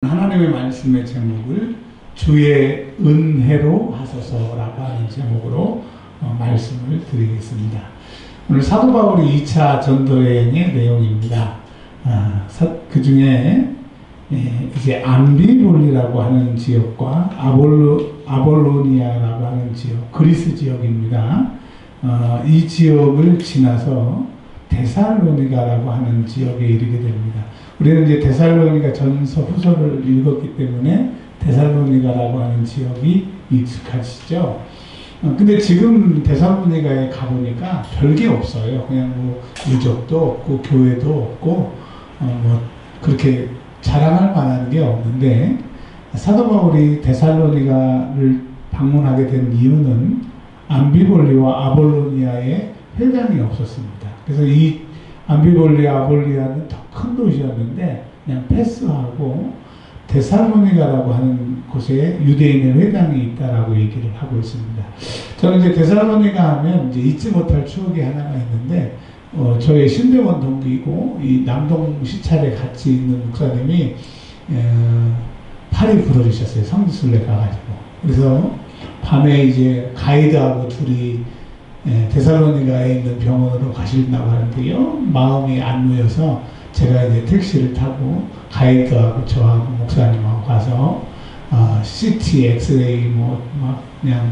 하나님의 말씀의 제목을 주의 은혜로 하소서라고 하는 제목으로 말씀을 드리겠습니다. 오늘 사도 바울이 2차 전도여행의 내용입니다. 그 중에 이제 암비볼리라고 하는 지역과 아볼로니아라고 하는 지역, 그리스 지역입니다. 이 지역을 지나서 데살로니가라고 하는 지역에 이르게 됩니다. 우리는 이제 데살로니가 전서 후서를 읽었기 때문에 데살로니가라고 하는 지역이 익숙하시죠. 근데 지금 데살로니가에 가보니까 별게 없어요. 그냥 뭐 유적도 없고 교회도 없고 뭐 그렇게 자랑할 만한 게 없는데, 사도 바울이 데살로니가를 방문하게 된 이유는 암비볼리와 아볼로니아에 회당이 없었습니다. 그래서 이 암비볼리아, 아볼리아는 더 큰 도시였는데 그냥 패스하고 데살로니가라고 하는 곳에 유대인의 회당이 있다라고 얘기를 하고 있습니다. 저는 이제 데살로니가 하면 이제 잊지 못할 추억이 하나가 있는데, 저의 신대원 동기이고 이 남동 시찰에 같이 있는 목사님이 파리 불어주셨어요. 성지순례 가가지고. 그래서 밤에 이제 가이드하고 둘이 데살로니가에 있는 병원으로 가신다고 하는데요, 마음이 안 놓여서 제가 이제 택시를 타고 가이드하고 저하고 목사님하고 가서 CT, 엑스레이 막 그냥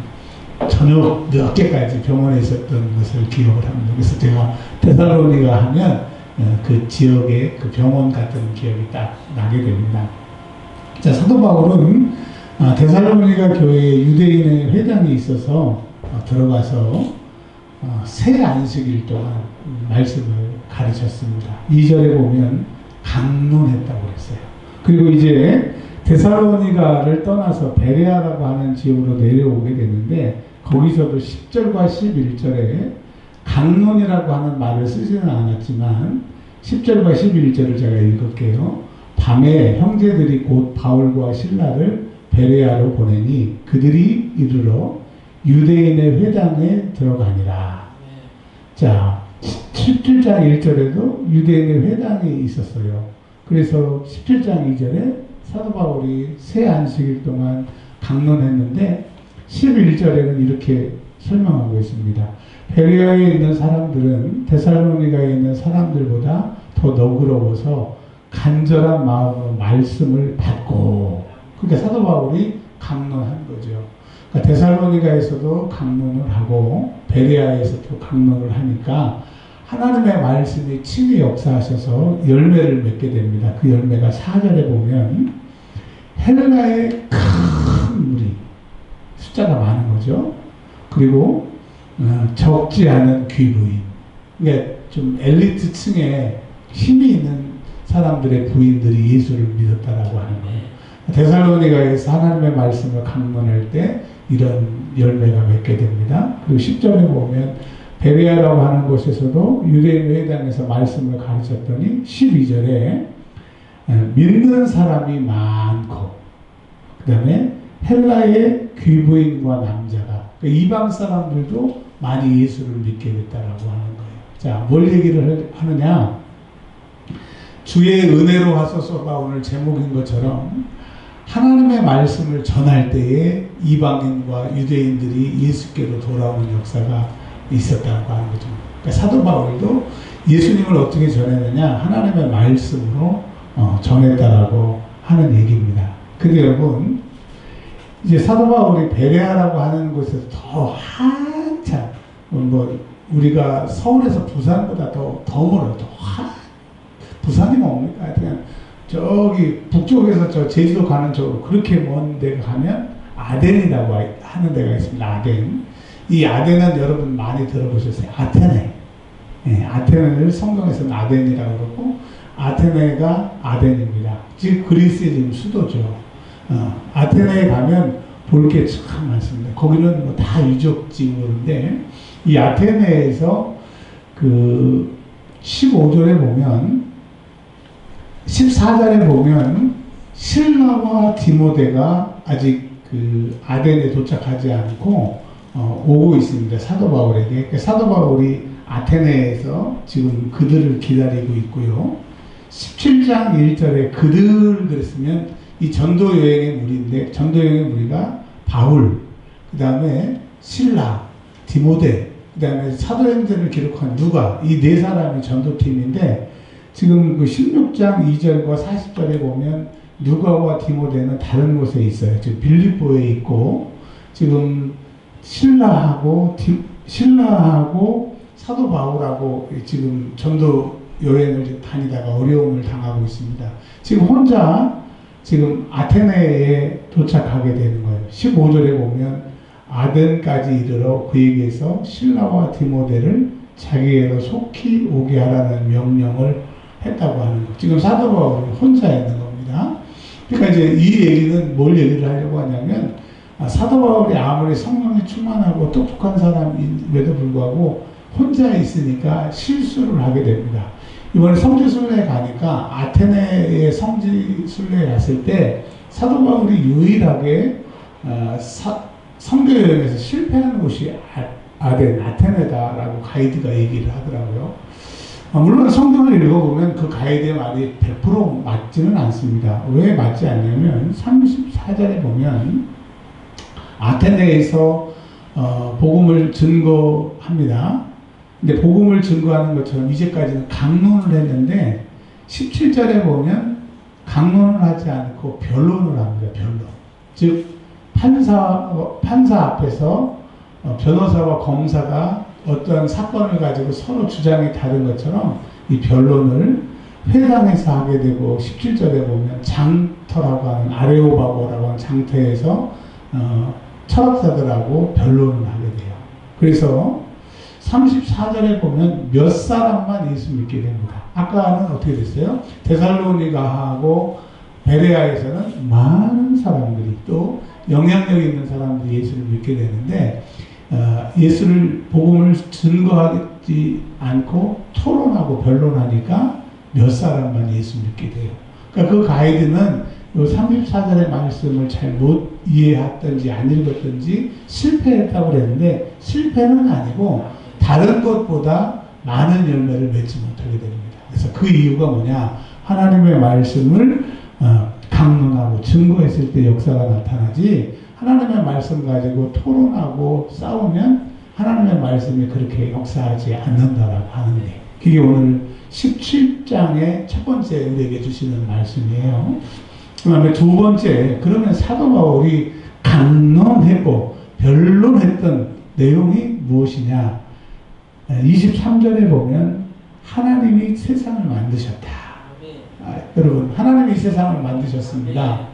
저녁 늦게까지 병원에 있었던 것을 기억을 합니다. 그래서 제가 데살로니가 하면 그 지역의 그 병원 같은 기억이 딱 나게 됩니다. 자, 사도 바울은 데살로니가 교회에 유대인의 회당이 있어서 들어가서 새 안식일 동안 말씀을 가르쳤습니다. 2절에 보면 강론했다고 그랬어요. 그리고 이제 데살로니가를 떠나서 베레아라고 하는 지역으로 내려오게 되는데, 거기서도 10절과 11절에 강론이라고 하는 말을 쓰지는 않았지만 10절과 11절을 제가 읽을게요. 밤에 형제들이 곧 바울과 실라를 베레아로 보내니 그들이 이르러 유대인의 회당에 들어가니라. 자, 17장 1절에도 유대인의 회당이 있었어요. 그래서 17장 2절에 사도 바울이 새 안식일 동안 강론했는데 11절에는 이렇게 설명하고 있습니다. 베레아에 있는 사람들은 데살로니가에 있는 사람들보다 더 너그러워서 간절한 마음으로 말씀을 받고, 그러니까 사도 바울이 강론한 거죠. 그러니까 데살로니가에서도 강론을 하고 베레아에서도 강론을 하니까 하나님의 말씀이 친히 역사하셔서 열매를 맺게 됩니다. 그 열매가 4절에 보면 헬라의 큰 무리, 숫자가 많은 거죠. 그리고 적지 않은 귀부인, 그러니까 좀 엘리트 층에 힘이 있는 사람들의 부인들이 예수를 믿었다라고 하는 거예요. 데살로니가에서 하나님의 말씀을 강론할 때 이런 열매가 맺게 됩니다. 그리고 10절에 보면 베레아라고 하는 곳에서도 유대인 회당에서 말씀을 가르쳤더니 12절에 믿는 사람이 많고, 그 다음에 헬라의 귀부인과 남자가, 그러니까 이방 사람들도 많이 예수를 믿게 됐다라고 하는 거예요. 자, 뭘 얘기를 하느냐? 주의 은혜로 하소서가 오늘 제목인 것처럼 하나님의 말씀을 전할 때에 이방인과 유대인들이 예수께로 돌아오는 역사가 있었다고 하는 거죠. 그러니까 사도 바울도 예수님을 어떻게 전했느냐? 하나님의 말씀으로 전했다라고 하는 얘기입니다. 근데 여러분, 이제 사도 바울이 베레아라고 하는 곳에서 더 한참, 우리가 서울에서 부산보다 더 멀어요. 부산이 뭡니까? 그냥 저기 북쪽에서 저 제주도 가는 쪽으로 그렇게 먼 데가 가면 아덴이라고 하는 데가 있습니다. 아덴. 이 아덴은 여러분 많이 들어보셨어요. 아테네. 아테네를 성경에서는 아덴이라고 그러고, 아테네가 아덴입니다. 즉 그리스의 지금 수도죠. 아테네에 가면 볼 게 참 많습니다. 거기는 뭐 다 유적지물인데, 이 아테네에서 그 15절에 보면, 14절에 보면 실라와 디모데가 아직 그 아덴에 도착하지 않고 오고 있습니다. 사도 바울에게. 사도 바울이 아테네에서 지금 그들을 기다리고 있고요. 17장 1절에 그들 그랬으면 이 전도 여행의 무리인데, 전도 여행의 무리가 바울, 그 다음에 실라, 디모데, 그 다음에 사도행전을 기록한 누가, 이 네 사람이 전도팀인데, 지금 그 16장 2절과 40절에 보면 누가와 디모데는 다른 곳에 있어요. 지금 빌립보에 있고, 지금 신라하고 사도 바울하고 지금 전도 여행을 다니다가 어려움을 당하고 있습니다. 지금 혼자 지금 아테네에 도착하게 되는 거예요. 15절에 보면 아덴까지 이르러 그에게서 신라와 디모데를 자기에게로 속히 오게 하라는 명령을 했다고 하는 거예요. 지금 사도 바울은 혼자 있는 겁니다. 그러니까 이제 이 얘기는 뭘 얘기를 하려고 하냐면, 사도 바울이 아무리 성령에 충만하고 똑똑한 사람임에도 불구하고 혼자 있으니까 실수를 하게 됩니다. 이번에 성지순례에 가니까 아테네의 성지순례에 갔을 때 사도 바울이 유일하게 선교여행에서 실패한 곳이 아테네다라고 가이드가 얘기를 하더라고요. 물론 성경을 읽어보면 그 가이드의 말이 100% 맞지는 않습니다. 왜 맞지 않냐면 34절에 보면 아테네에서 복음을 증거합니다. 근데 복음을 증거하는 것처럼 이제까지는 강론을 했는데 17절에 보면 강론을 하지 않고 변론을 합니다. 변론. 즉 판사 앞에서 변호사와 검사가 어떠한 사건을 가지고 서로 주장이 다른 것처럼 이 변론을 회당에서 하게 되고, 17절에 보면 장터라고 하는 아레오바고라고 하는 장터에서 철학자들하고 변론을 하게 돼요. 그래서 34절에 보면 몇 사람만 예수 믿게 됩니다. 아까는 어떻게 됐어요? 데살로니가하고 베레아에서는 많은 사람들이, 또 영향력 있는 사람들이 예수를 믿게 되는데, 예수를 복음을 증거하지 않고 토론하고 변론하니까 몇 사람만 예수 믿게 돼요. 그러니까 그 가이드는 이 34절의 말씀을 잘 못 이해했던지 안 읽었던지 실패했다고 그랬는데, 실패는 아니고 다른 것보다 많은 열매를 맺지 못하게 됩니다. 그래서 그 이유가 뭐냐? 하나님의 말씀을 강론하고 증거했을 때 역사가 나타나지, 하나님의 말씀 가지고 토론하고 싸우면 하나님의 말씀이 그렇게 역사하지 않는다라고 하는데, 그게 오늘 17장의 첫 번째 우리에게 주시는 말씀이에요. 그 다음에 두 번째, 그러면 사도 바울이 강론했고 변론했던 내용이 무엇이냐? 23절에 보면 하나님이 세상을 만드셨다. 여러분, 하나님이 세상을 만드셨습니다.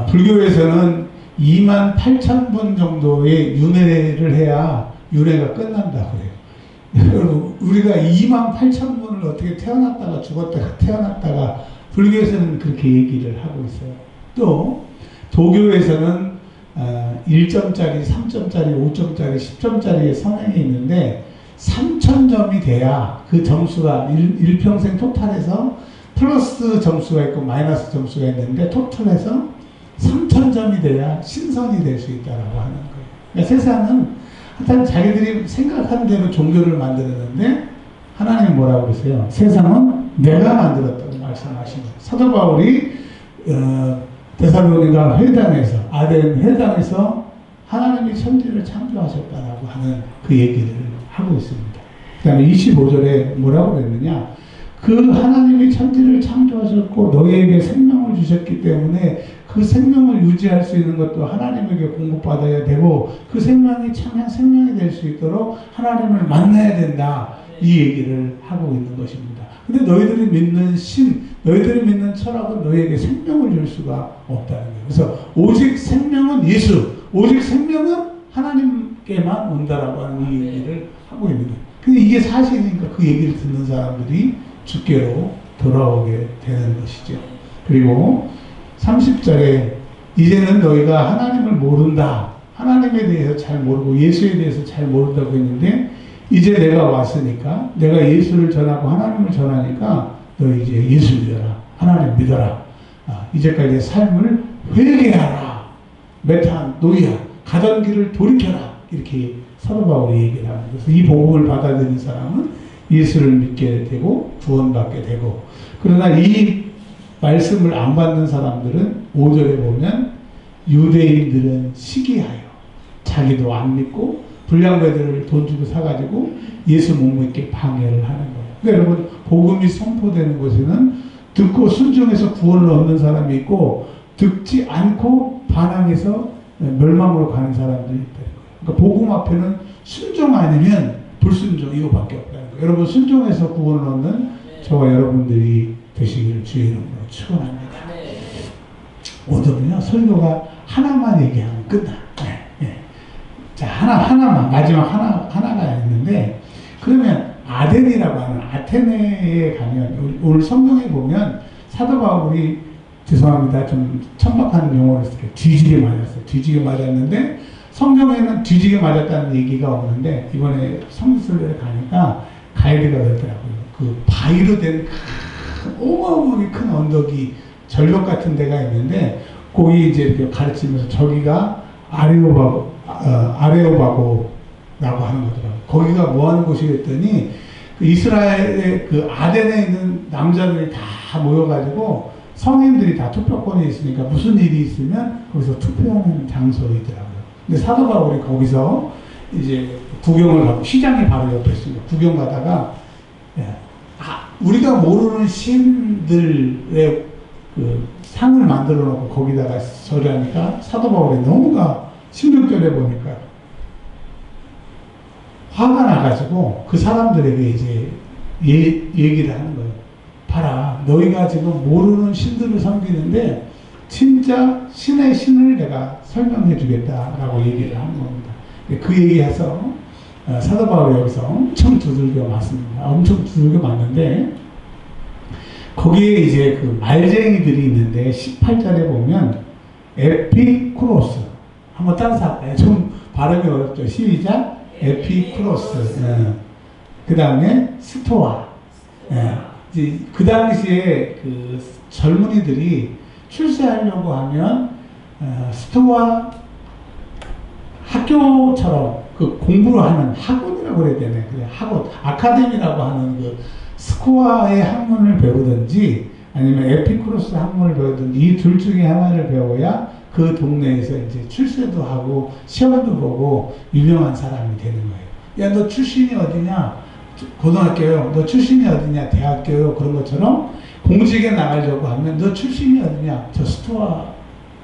불교에서는 28,000번 정도의 윤회를 해야 윤회가 끝난다고 그래요. 여러분, 우리가 28,000번을 어떻게 태어났다가 죽었다가 태어났다가, 불교에서는 그렇게 얘기를 하고 있어요. 또 도교에서는 1점짜리, 3점짜리, 5점짜리, 10점짜리의 선행이 있는데 3,000점이 돼야 그 점수가 일평생 토탈에서 플러스 점수가 있고 마이너스 점수가 있는데 토탈에서 3,000점이 돼야 신선이 될 수 있다라고 하는 거예요. 그러니까 세상은 하여튼 자기들이 생각한 대로 종교를 만들었는데, 하나님이 뭐라고 그러세요? 세상은 내가 만들었다고 말씀하시는 거예요. 사도 바울이 데살로니가 회당에서, 아덴 회당에서 하나님이 천지를 창조하셨다라고 하는 그 얘기를 하고 있습니다. 그 다음에 25절에 뭐라고 그랬느냐? 그 하나님이 천지를 창조하셨고 너희에게 생명을 주셨기 때문에 그 생명을 유지할 수 있는 것도 하나님에게 공급받아야 되고, 그 생명이 참한 생명이 될 수 있도록 하나님을 만나야 된다. 이 얘기를 하고 있는 것입니다. 근데 너희들이 믿는 신, 너희들이 믿는 철학은 너희에게 생명을 줄 수가 없다는 거예요. 그래서 오직 생명은 예수, 오직 생명은 하나님께만 온다라고 하는 이 얘기를 하고 있는 거예요. 근데 이게 사실이니까 그 얘기를 듣는 사람들이 주께로 돌아오게 되는 것이죠. 그리고 30절에 이제는 너희가 하나님을 모른다, 하나님에 대해서 잘 모르고 예수에 대해서 잘 모른다고 했는데, 이제 내가 왔으니까, 내가 예수를 전하고 하나님을 전하니까 너 이제 예수 믿어라, 하나님 믿어라, 이제까지의 삶을 회개하라, 메탄 노이야, 가던 길을 돌이켜라, 이렇게 사도 바울이 얘기를 합니다. 그래서 이 복음을 받아들인 사람은 예수를 믿게 되고 구원받게 되고, 그러나 이 말씀을 안 받는 사람들은 5절에 보면 유대인들은 시기하여 자기도 안 믿고 불량배들을 돈 주고 사가지고 예수 못 믿게 방해를 하는 거예요. 그러니까 여러분 복음이 선포되는 곳에는 듣고 순종해서 구원을 얻는 사람이 있고 듣지 않고 반항해서 멸망으로 가는 사람들이 있다는 거예요. 그러니까 복음 앞에는 순종 아니면 불순종 이거밖에 없다는 거예요. 여러분 순종해서 구원을 얻는 저와 여러분들이 되시기를 주의 이름으로 축원합니다. 오늘은요 설교가 하나만 얘기하면 끝나. 자 하나만 마지막 하나가 있는데 그러면 아덴이라고 하는 아테네에 가면 오늘 성경에 보면 사도 바울이 죄송합니다 좀 천박한 용어를 쓸게요. 뒤지게 맞았어요. 뒤지게 맞았는데 성경에는 뒤지게 맞았다는 얘기가 없는데 이번에 성지순례에 가니까 가이드가 그러더라고요. 그 바위로 된 어마어마하게 큰 언덕이 절벽 같은 데가 있는데 거기 이제 이렇게 가르치면서 저기가 아레오바고라고 하는 거더라고요. 거기가 뭐 하는 곳이랬더니 그 이스라엘의 그 아덴에 있는 남자들이 다 모여가지고 성인들이 다 투표권이 있으니까 무슨 일이 있으면 거기서 투표하는 장소이더라고요. 근데 사도 바울이 거기서 이제 구경을 가고 시장이 바로 옆에 있습니다. 구경 가다가 우리가 모르는 신들의 그 상을 만들어 놓고 거기다가 절하니까 사도 바울이 너무가 16절에 보니까 화가 나가지고 그 사람들에게 이제 얘기를 하는 거예요. 봐라, 너희가 지금 모르는 신들을 섬기는데 진짜 신의 신을 내가 설명해 주겠다라고 얘기를 하는 겁니다. 그 얘기해서 사도 바울이 여기서 엄청 두들겨 맞습니다. 엄청 두들겨 맞는데 거기에 이제 그 말쟁이들이 있는데 18절에 보면 에피쿠로스 한번 따라서 할까요? 좀 발음이 어렵죠. 시작. 에피쿠로스. 그 다음에 스토아. 이제 그 당시에 그 젊은이들이 출세하려고 하면 스토아 학교처럼 그 공부를 하는 학원이라고 그래야 되네. 학원, 아카데미라고 하는 그 스코아의 학문을 배우든지 아니면 에피쿠로스 학문을 배우든지 이 둘 중에 하나를 배워야 그 동네에서 이제 출세도 하고 시험도 보고 유명한 사람이 되는 거예요. 야, 너 출신이 어디냐? 고등학교요. 너 출신이 어디냐? 대학교요. 그런 것처럼 공직에 나가려고 하면 너 출신이 어디냐? 저 스토아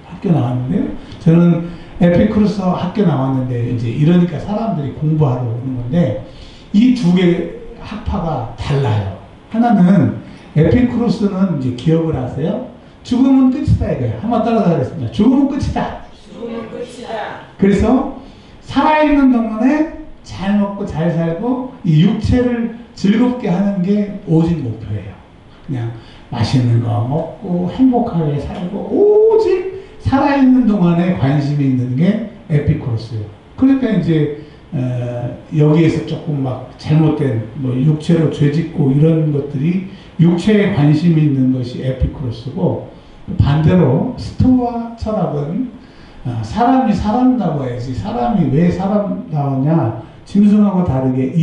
학교 나왔는데요. 저는 에피쿠로스 학교 나왔는데 이제 이러니까 사람들이 공부하러 오는 건데 이 두 개의 학파가 달라요. 하나는 에피쿠로스는 이제 기억을 하세요. 죽음은 끝이다 이거예요. 한번 따라서 하겠습니다. 죽음은 끝이다. 죽음은 끝이다. 그래서 살아있는 동안에 잘 먹고 잘 살고 이 육체를 즐겁게 하는 게 오직 목표예요. 그냥 맛있는 거 먹고 행복하게 살고 오직 살아있는 동안에 관심이 있는 게 에피쿠로스예요. 그러니까 이제 여기에서 조금 막 잘못된 뭐 육체로 죄짓고 이런 것들이 육체에 관심이 있는 것이 에피쿠로스고 반대로 스토아 철학은 사람이 사람다고 해야지 사람이 왜 사람다우냐 짐승하고 다르게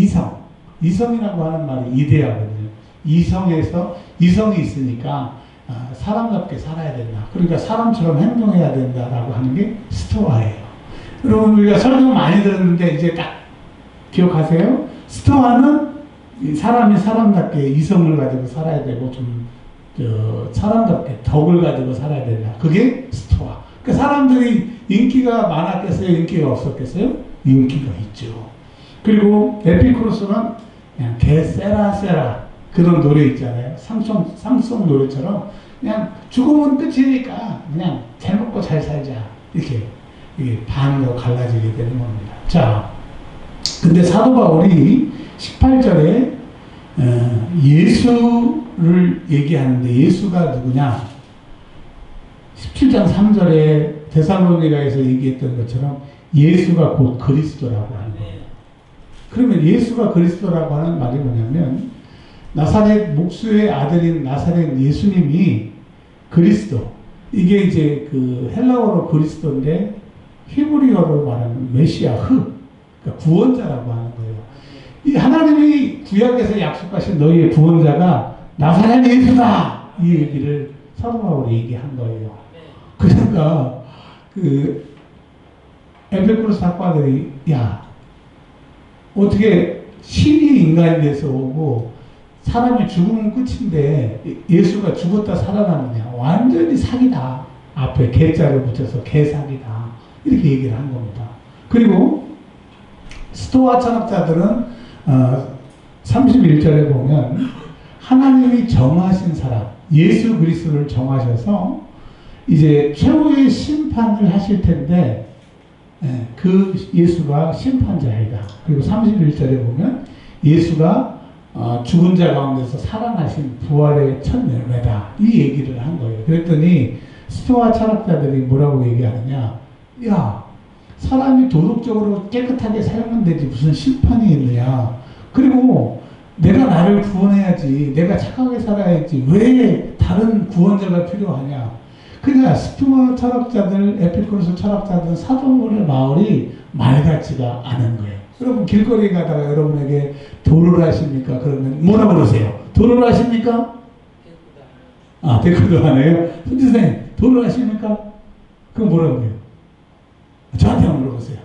이성이라고 하는 말이 이데아거든요. 이성이 있으니까 사람답게 살아야 된다. 그러니까 사람처럼 행동해야 된다라고 하는 게 스토아예요. 여러분 우리가 설교 많이 들었는데 이제 딱 기억하세요? 스토아는 사람이 사람답게 이성을 가지고 살아야 되고 좀 사람답게 덕을 가지고 살아야 된다. 그게 스토아. 그러니까 사람들이 인기가 많았겠어요? 인기가 없었겠어요? 인기가 있죠. 그리고 에피쿠로스는 그냥 세라 그런 노래 있잖아요. 상송 노래처럼 그냥 죽으면 끝이니까 그냥 잘 먹고 잘 살자. 이렇게 반으로 갈라지게 되는 겁니다. 자, 근데 사도 바울이 18절에 예수를 얘기하는데 예수가 누구냐? 17장 3절에 데살로니가에서 얘기했던 것처럼 예수가 곧 그리스도라고 하는 거예요. 그러면 예수가 그리스도라고 하는 말이 뭐냐면 나사렛 목수의 아들인 나사렛 예수님이 그리스도. 이게 이제 그 헬라어로 그리스도인데 히브리어로 말하는 메시아 그러니까 구원자라고 하는 거예요. 이 하나님이 구약에서 약속하신 너희의 구원자가 나사렛 예수다 이 얘기를 사도 바울이 얘기한 거예요. 그러니까 그 에베쿠로스 학파들이 야 어떻게 신이 인간이 돼서 오고 사람이 죽으면 끝인데 예수가 죽었다 살아나느냐 완전히 사기다. 앞에 개자를 붙여서 개사기다. 이렇게 얘기를 한 겁니다. 그리고 스토아 철학자들은 31절에 보면 하나님이 정하신 사람 예수 그리스도를 정하셔서 이제 최후의 심판을 하실 텐데 그 예수가 심판자이다. 그리고 31절에 보면 예수가 죽은 자 가운데서 살아나신 부활의 첫 열매다. 이 얘기를 한 거예요. 그랬더니 스토아 철학자들이 뭐라고 얘기하느냐. 야 사람이 도덕적으로 깨끗하게 살면 되지 무슨 심판이 있느냐. 그리고 내가 나를 구원해야지. 내가 착하게 살아야지. 왜 다른 구원자가 필요하냐. 그러니까 스토아 철학자들, 에피쿠로스 철학자들, 사도의 마을이 말 같지가 않은 거예요. 여러분 길거리 가다가 여러분에게 도를 하십니까? 그러면 뭐라 그러세요? 도를 하십니까? 대꾸도 하네요. 선생님 도를 하십니까? 그럼 뭐라고 해요? 저한테 한번 물어보세요.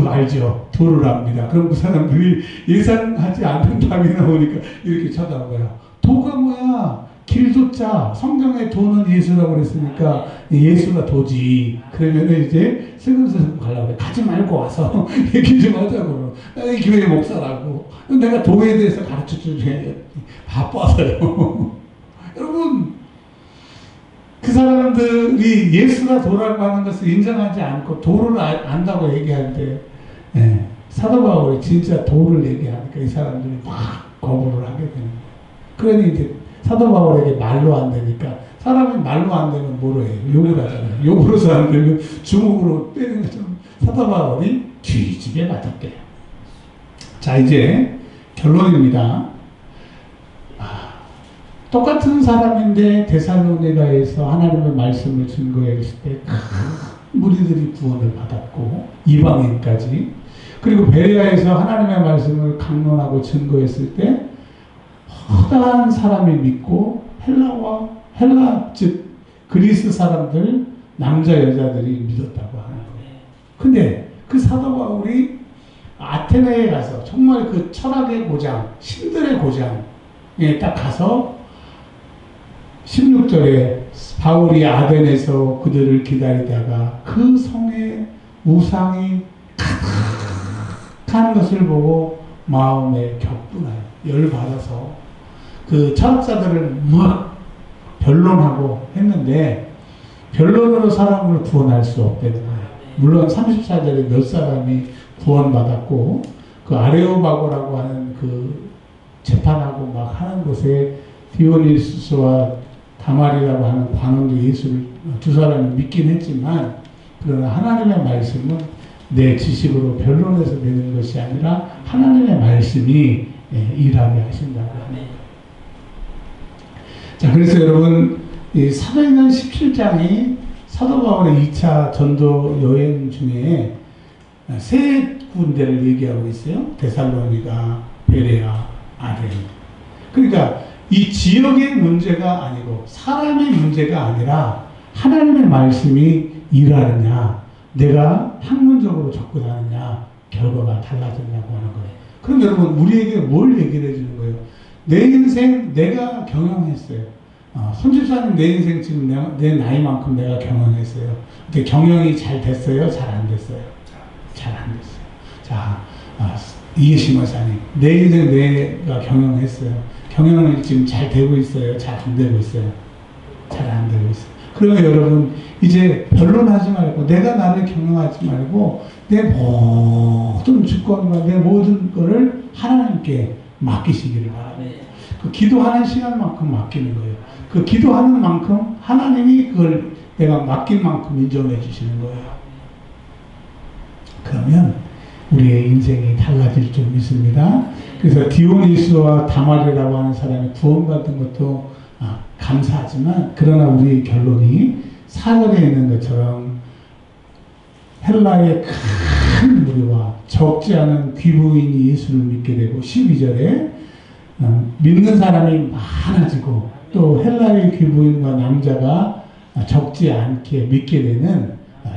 알죠. 도를 합니다. 그럼 그 사람들이 예상하지 않는 답이 나오니까 이렇게 쳐다봐요. 도가 뭐야? 길도자. 성경에 도는 예수라고 그랬으니까 예수가 도지. 그러면 이제 슬금슬금 가려고 그래. 가지 말고 와서 얘기 좀 하자고. 나는 교회 목사라고. 내가 도에 대해서 가르쳐 주셔야 바빠서요. 여러분 그 사람들이 예수가 도라고 하는 것을 인정하지 않고 도를 안다고 얘기하는데 사도 바울이 진짜 도를 얘기하니까 이 사람들이 막 거부를 하게 되는 거예요. 그러니 이제 사도 바울에게 말로 안 되니까 사람이 말로 안 되면 뭐로 해요? 욕을 하잖아요. 욕으로서 안 되면 주먹으로 때리는 것처럼 사도 바울이 뒤집에 맞았대요. 자 이제 결론입니다. 똑같은 사람인데 데살로니가에서 하나님의 말씀을 증거했을 때 큰 무리들이 구원을 받았고 이방인까지 그리고 베레아에서 하나님의 말씀을 강론하고 증거했을 때 허다한 사람이 믿고 헬라 즉 그리스 사람들 남자 여자들이 믿었다고 하는 거예요. 근데 그 사도 바울이 아테네에 가서 정말 그 철학의 고장 신들의 고장에 딱 가서 16절에 바울이 아덴에서 그들을 기다리다가 그 성에 우상이 가득한 것을 보고 마음에 격분하여 열받아서 그 철학자들을 막 변론하고 했는데 변론으로 사람을 구원할 수 없다는 거예요. 물론 34절에 몇 사람이 구원받았고 그 아레오바고라고 하는 그 재판하고 막 하는 곳에 디오니수스와 다말이라고 하는 관원도 예수를 두 사람이 믿긴 했지만 그러나 하나님의 말씀은 내 지식으로 변론해서 되는 것이 아니라 하나님의 말씀이 일하게 하신다고 합니다. 자, 그래서 여러분 이 사도행전 17장이 사도 바울의 2차 전도 여행 중에 세 군데를 얘기하고 있어요. 데살로니가, 베레아, 아덴. 그러니까 이 지역의 문제가 아니고 사람의 문제가 아니라 하나님의 말씀이 일하느냐 내가 학문적으로 접근하느냐 결과가 달라졌냐고 하는 거예요. 그럼 여러분 우리에게 뭘 얘기를 해주는 거예요? 내 인생 내가 경영했어요. 손집사님 내 인생 지금 내 나이만큼 내가 경영했어요. 근데 경영이 잘 됐어요? 잘 안 됐어요? 잘 안 됐어요. 자, 이해심 원사님 내 인생 내가 경영했어요. 경영은 지금 잘 되고 있어요? 잘 안 되고 있어요? 잘 안 되고 있어요. 그러면 여러분 이제 변론하지 말고 내가 나를 경영하지 말고 내 모든 주권과 내 모든 거를 하나님께 맡기시기를 바랍니다. 그 기도하는 시간만큼 맡기는 거예요. 그 기도하는 만큼 하나님이 그걸 내가 맡긴 만큼 인정해 주시는 거예요. 그러면 우리의 인생이 달라질 줄 믿습니다. 그래서 디오니스와 다말이라고 하는 사람이 구원받은 것도 감사하지만 그러나 우리의 결론이 4절에 있는 것처럼 헬라의 큰 무리와 적지 않은 귀부인이 예수를 믿게 되고 12절에 믿는 사람이 많아지고 또 헬라의 귀부인과 남자가 적지 않게 믿게 되는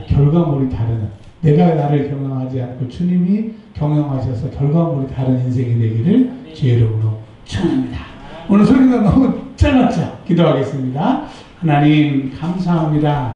결과물이 다른, 내가 나를 경영하지 않고 주님이 경영하셔서 결과물이 다른 인생이 되기를 주의 이름으로 축원합니다. 오늘 설교가 너무 짧았죠? 기도하겠습니다. 하나님 감사합니다.